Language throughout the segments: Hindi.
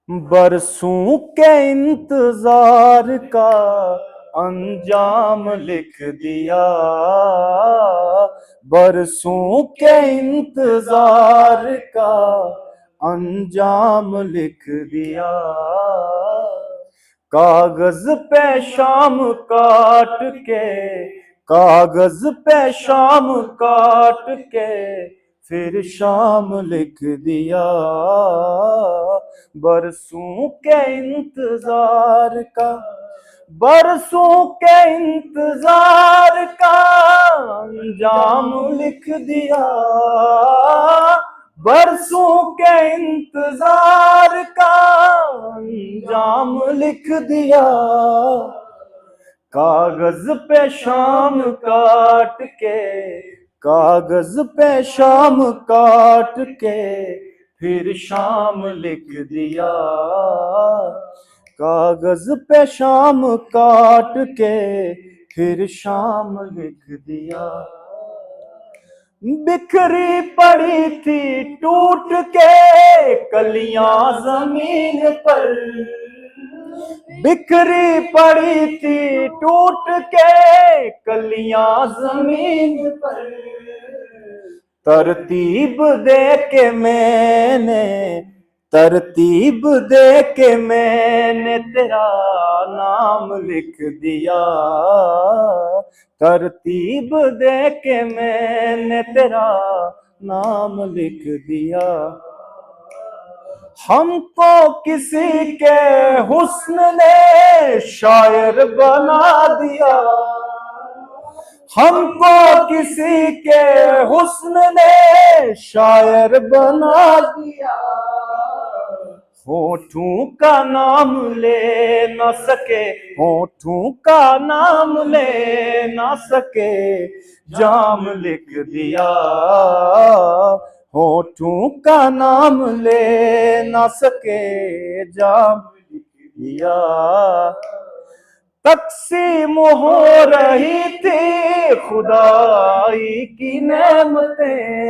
बरसों के इंतजार का अंजाम लिख दिया। बरसों के इंतजार का अंजाम लिख दिया। कागज पे शाम काट के, कागज पे शाम काट के फिर शाम लिख दिया। बरसों के इंतजार का, बरसों के इंतजार का अंजाम लिख दिया। बरसों के इंतजार का अंजाम लिख दिया। कागज पे शाम काट के, कागज पे शाम काट के फिर शाम लिख दिया। कागज पे शाम काट के फिर शाम लिख दिया। बिखरी पड़ी थी टूट के कलियां जमीन पर, बिखरी पड़ी थी टूट के कलियां जमीन पर। तरतीब दे के मैंने, तरतीब दे के मैंने तेरा नाम लिख दिया। तरतीब दे के मैंने तेरा नाम लिख दिया। हमको किसी के हुस्न ने शायर बना दिया। हमको किसी के हुस्न ने शायर बना दिया। होठों का नाम ले न सके, होठों का नाम ले न सके जाम लिख दिया। होठों का नाम ले न सके जाम लिख दिया। तकसीम हो रही थी खुदाई की नेमतें,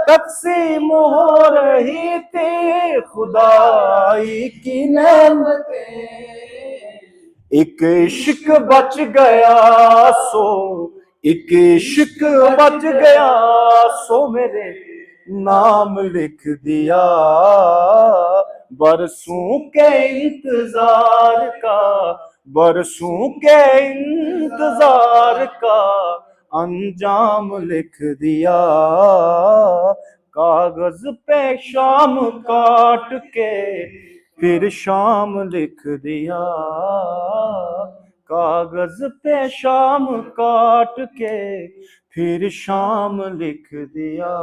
तकसीम हो रही थी खुदाई की नेमतें। एक इश्क बच गया सो, एक इश्क बच गया सो मेरे नाम लिख दिया। बरसों के इंतजार का, बरसों के इंतजार का अंजाम लिख दिया। कागज पे शाम काट के फिर शाम लिख दिया। कागज पे शाम काट के फिर शाम लिख दिया।